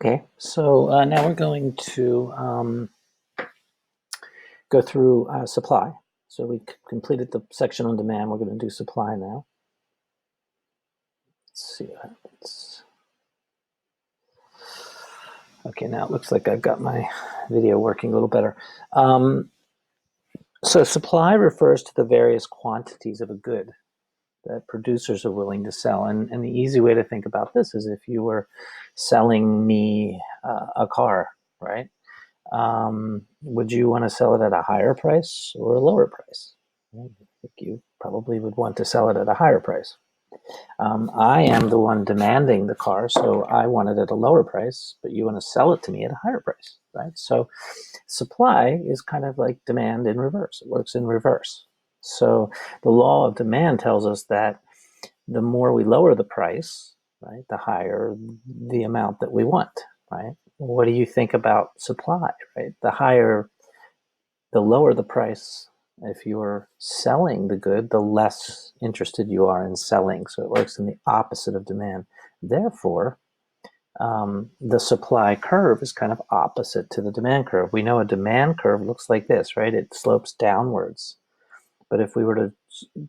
Okay, so now we're going to go through supply. So we completed the section on demand. We're going to do supply now. Let's see what happens. Okay, now it looks like I've got my video working a little better. So supply refers to the various quantities of a good that producers are willing to sell. And the easy way to think about this is if you were selling me a car, right? Would you want to sell it at a higher price or a lower price? I think you probably would want to sell it at a higher price. I am the one demanding the car, so I want it at a lower price, but you want to sell it to me at a higher price, right? So supply is kind of like demand in reverse. It works in reverse. So the law of demand tells us that the more we lower the price, right, the higher the amount that we want, right? What do you think about supply, right? The lower the price, if you're selling the good, the less interested you are in selling. So it works in the opposite of demand. Therefore, the supply curve is kind of opposite to the demand curve. We know a demand curve looks like this, right? It slopes downwards. But if we were to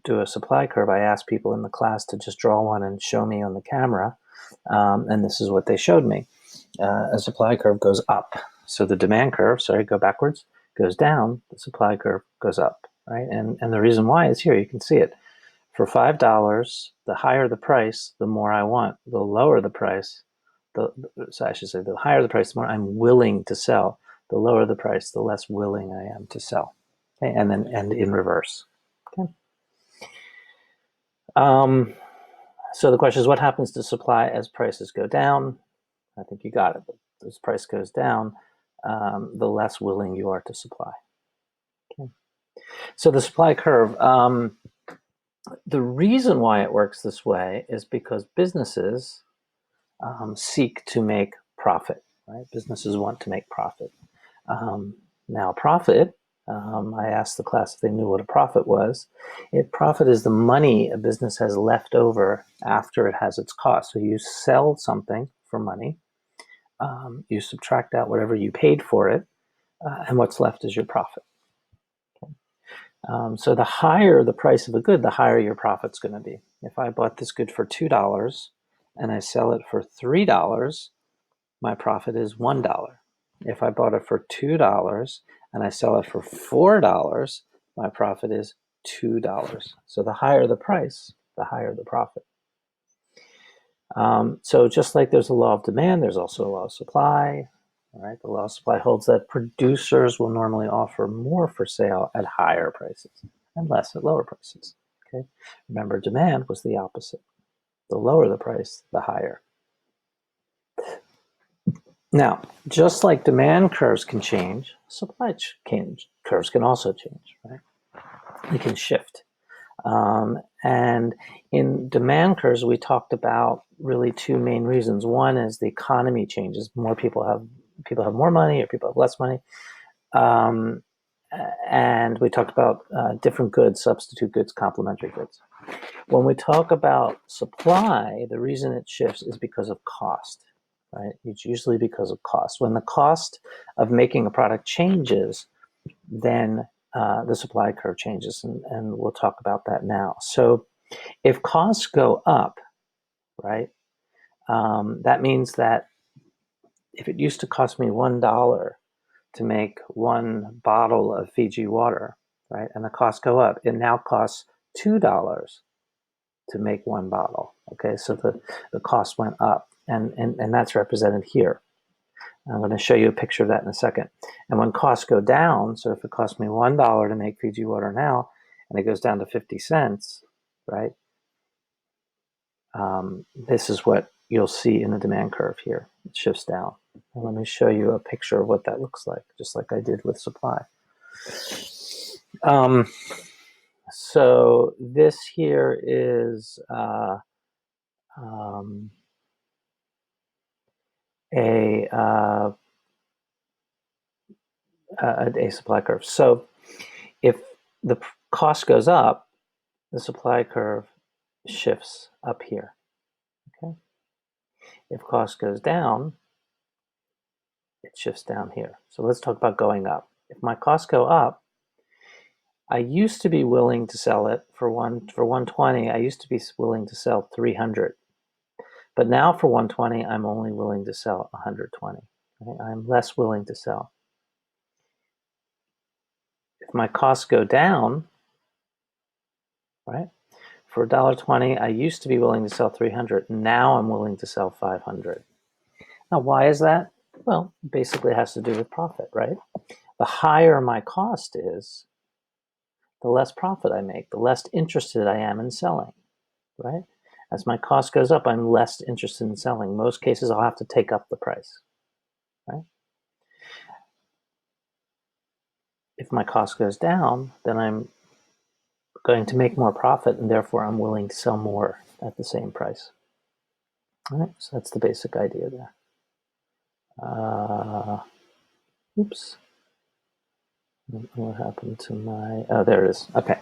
do a supply curve, I asked people in the class to just draw one and show me on the camera. And this is what they showed me. A supply curve goes up. So the demand curve, sorry, go backwards, goes down. The supply curve goes up, right? And the reason why is here. You can see it. For $5, the higher the price, the more I want. The lower the price, so I should say, the higher the price, the more I'm willing to sell. The lower the price, the less willing I am to sell. Okay, and in reverse. Okay. So the question is, what happens to supply as prices go down? I think you got it. As price goes down, the less willing you are to supply. Okay. So the supply curve, the reason why it works this way is because businesses seek to make profit, right? Businesses want to make profit. Now, profit, I asked the class if they knew what a profit was. Profit is the money a business has left over after it has its cost. So you sell something for money, you subtract out whatever you paid for it, and what's left is your profit. Okay. So the higher the price of a good, the higher your profit's going to be. If I bought this good for $2 and I sell it for $3, my profit is $1. If I bought it for $2 and I sell it for $4, my profit is $2. So the higher the price, the higher the profit. So just like there's a law of demand, there's also a law of supply. All right, the law of supply holds that producers will normally offer more for sale at higher prices and less at lower prices. Okay, remember, demand was the opposite. The lower the price, the higher. Now, just like demand curves can change, supply curves can also change, right? They can shift. And in demand curves, we talked about really two main reasons. One is the economy changes. More people have more money, or people have less money. And we talked about different goods, substitute goods, complementary goods. When we talk about supply, the reason it shifts is because of cost, right? It's usually because of cost. When the cost of making a product changes, then the supply curve changes, and we'll talk about that now. So if costs go up, right, that means that if it used to cost me $1 to make one bottle of Fiji water, right, and the costs go up, it now costs $2 to make one bottle. Okay, so the cost went up, and that's represented here. I'm going to show you a picture of that in a second. And when costs go down, so if it costs me $1 to make Fiji water now, and it goes down to 50 cents, right? This is what you'll see in the demand curve here. It shifts down. And let me show you a picture of what that looks like, just like I did with supply. So this here is a supply curve. So if the cost goes up, the supply curve shifts up here. Okay. If cost goes down, it shifts down here. So let's talk about going up. If my costs go up, I used to be willing to sell it for 120. I used to be willing to sell 300. But now for 120, I'm only willing to sell 120. Okay? I'm less willing to sell. If my costs go down, right? For $1.20, I used to be willing to sell 300. Now I'm willing to sell 500. Now, why is that? Well, basically it has to do with profit, right? The higher my cost is, the less profit I make, the less interested I am in selling, right? As my cost goes up, I'm less interested in selling. Most cases, I'll have to take up the price, right? If my cost goes down, then I'm going to make more profit, and therefore I'm willing to sell more at the same price. All right, so that's the basic idea there. Oops. What happened to my... Oh, there it is. Okay.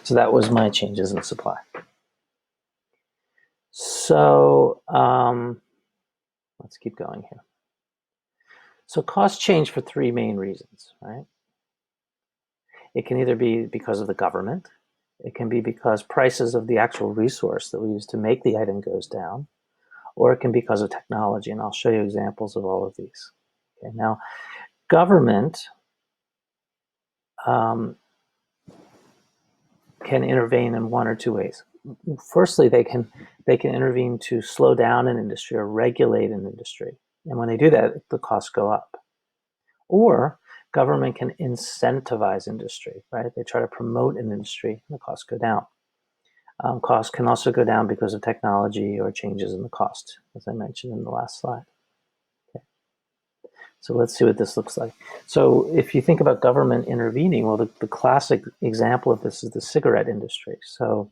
So that was my changes in supply. So let's keep going here. So costs change for three main reasons, right? It can either be because of the government. It can be because prices of the actual resource that we use to make the item goes down, or it can be because of technology. And I'll show you examples of all of these. Okay, now, government can intervene in one or two ways. Firstly, they can intervene to slow down an industry or regulate an industry. And when they do that, the costs go up. Or government can incentivize industry, right? They try to promote an industry, and the costs go down. Costs can also go down because of technology or changes in the cost, as I mentioned in the last slide. Okay. So let's see what this looks like. So if you think about government intervening, well, the classic example of this is the cigarette industry. So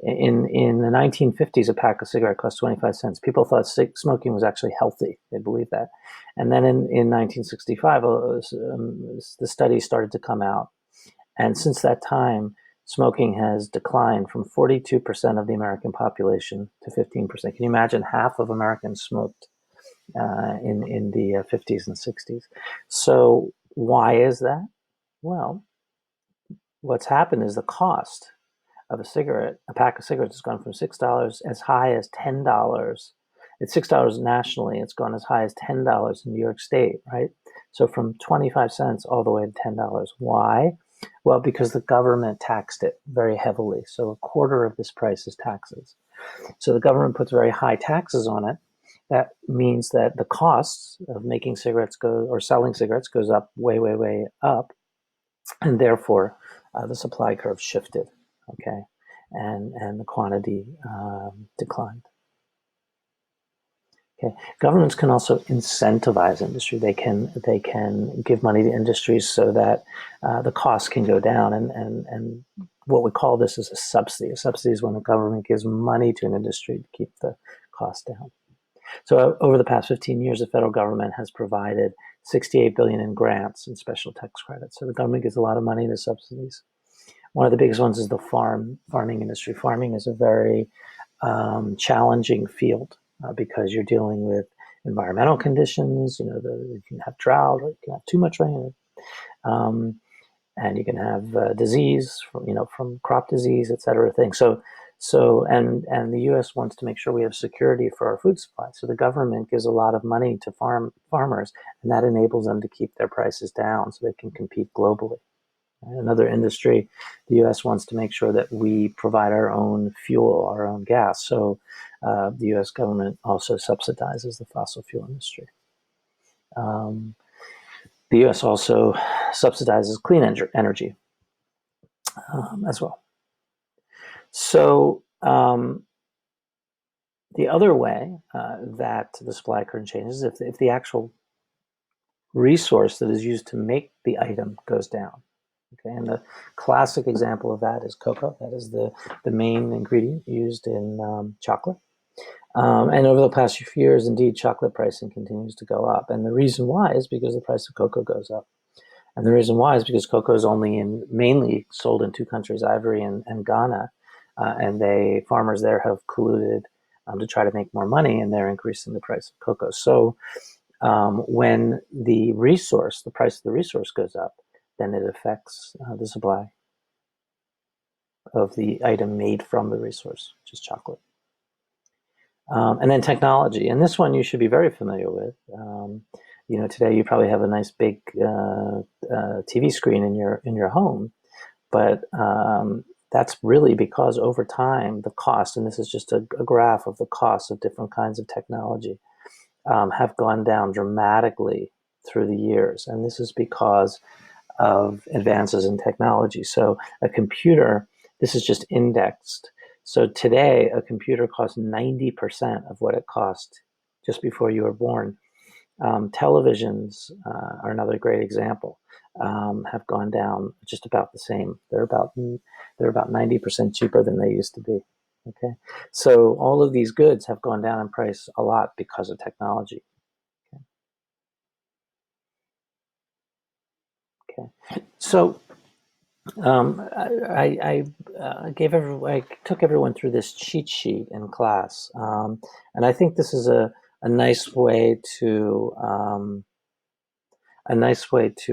in the 1950s, a pack of cigarette cost 25 cents. People thought smoking was actually healthy. They believed that. And then in 1965, the studies started to come out. And since that time, smoking has declined from 42% of the American population to 15%. Can you imagine half of Americans smoked in the 50s and 60s? So why is that? Well, what's happened is the cost of a pack of cigarettes has gone from $6 as high as $10. It's $6 nationally. It's gone as high as $10 in New York State, right? So from 25 cents all the way to $10. Why? Well, because the government taxed it very heavily. So a quarter of this price is taxes. So the government puts very high taxes on it. That means that the costs of making cigarettes or selling cigarettes goes up way, way, way up. And therefore, the supply curve shifted, okay, and the quantity declined. Okay, governments can also incentivize industry. They can give money to industries so that the costs can go down, and what we call this is a subsidy. A subsidy is when the government gives money to an industry to keep the cost down. So over the past 15 years, the federal government has provided $68 billion in grants and special tax credits. So the government gives a lot of money to subsidies. One of the biggest ones is the farming industry. Farming is a very challenging field because you're dealing with environmental conditions. You can have drought, or you can have too much rain, and you can have disease from crop disease, et cetera. Things. And the U.S. wants to make sure we have security for our food supply. So the government gives a lot of money to farmers, and that enables them to keep their prices down so they can compete globally. Another industry, the U.S. wants to make sure that we provide our own fuel, our own gas. So the U.S. government also subsidizes the fossil fuel industry. The U.S. also subsidizes clean energy as well. So the other way that the supply curve changes is if the actual resource that is used to make the item goes down. Okay, and the classic example of that is cocoa. That is the main ingredient used in chocolate. And over the past few years, indeed, chocolate pricing continues to go up. And the reason why is because the price of cocoa goes up. And the reason why is because cocoa is mainly sold in two countries, Ivory and Ghana. And farmers there have colluded to try to make more money, and they're increasing the price of cocoa. So When the resource, the price of the resource goes up, then it affects the supply of the item made from the resource, which is chocolate. And then technology, and this one you should be very familiar with. Today you probably have a nice big TV screen in your home, but that's really because over time the cost, and this is just a graph of the cost of different kinds of technology, have gone down dramatically through the years, and this is because of advances in technology. So a computer, this is just indexed. So today, a computer costs 90% of what it cost just before you were born. Televisions are another great example. Have gone down just about the same. They're about 90% cheaper than they used to be. Okay, so all of these goods have gone down in price a lot because of technology. Okay, so I took everyone through this cheat sheet in class, and I think this is a nice way to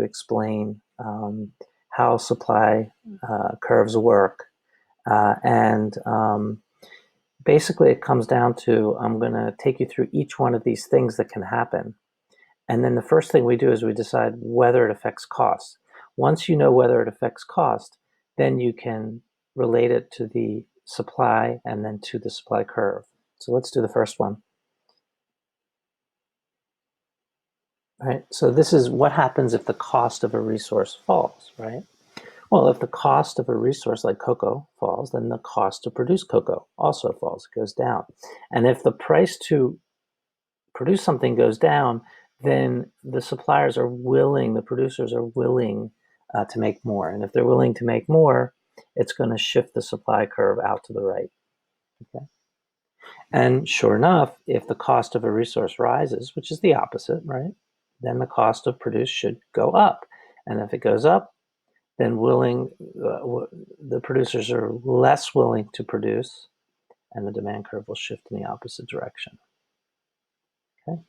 explain how supply curves work, and basically it comes down to, I'm going to take you through each one of these things that can happen, and then the first thing we do is we decide whether it affects cost. Once you know whether it affects cost, then you can relate it to the supply and then to the supply curve. So let's do the first one. Right? So this is what happens if the cost of a resource falls, right? Well, if the cost of a resource like cocoa falls, then the cost to produce cocoa also falls, it goes down. And if the price to produce something goes down, then the suppliers are willing, the producers are willing to make more. And if they're willing to make more, it's going to shift the supply curve out to the right. Okay? And sure enough, if the cost of a resource rises, which is the opposite, right, then the cost of produce should go up. And if it goes up, then the producers are less willing to produce, and the demand curve will shift in the opposite direction. Okay.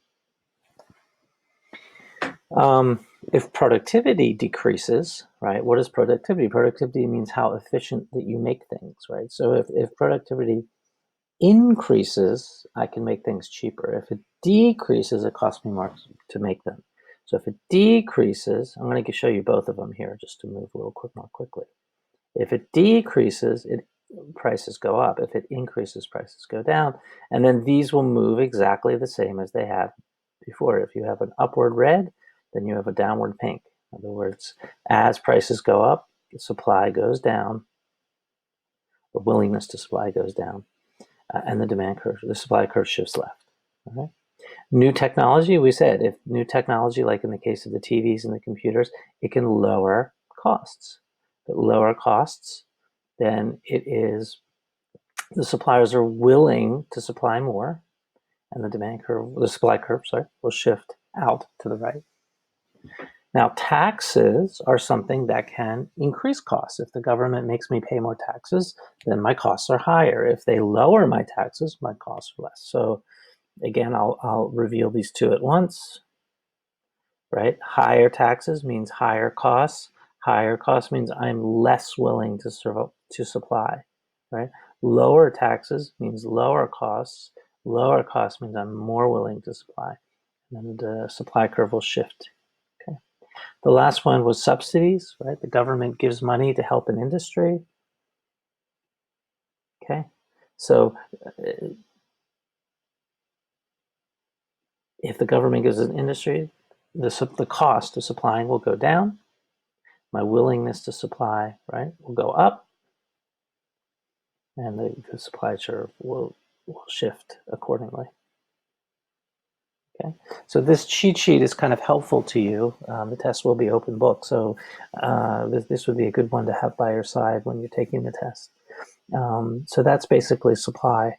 If productivity decreases, right, what is productivity? Productivity means how efficient that you make things, right? So if productivity increases, I can make things cheaper. If it decreases, it costs me more to make them. So if it decreases, I'm going to show you both of them here just to move a little more quickly. If it decreases, prices go up. If it increases, prices go down. And then these will move exactly the same as they have before. If you have an upward red, then you have a downward pink. In other words, as prices go up, the supply goes down, the willingness to supply goes down, and the supply curve shifts left. Okay? New technology, we said, if new technology, like in the case of the TVs and the computers, it can lower costs. But lower costs, then the suppliers are willing to supply more, and the supply curve, will shift out to the right. Now, taxes are something that can increase costs. If the government makes me pay more taxes, then my costs are higher. If they lower my taxes, my costs are less. So again, I'll reveal these two at once, right? Higher taxes means higher costs. Higher costs means I'm less willing to supply, right? Lower taxes means lower costs. Lower costs means I'm more willing to supply. And the supply curve will shift. Okay. The last one was subsidies, right? The government gives money to help an industry. Okay. So if the government gives an industry, the cost of supplying will go down. My willingness to supply, right, will go up, and the supply curve will shift accordingly. Okay, so this cheat sheet is kind of helpful to you. The test will be open book, so this would be a good one to have by your side when you're taking the test. So that's basically supply.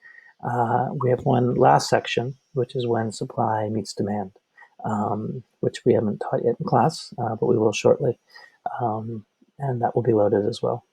We have one last section, which is when supply meets demand, which we haven't taught yet in class, but we will shortly, and that will be loaded as well.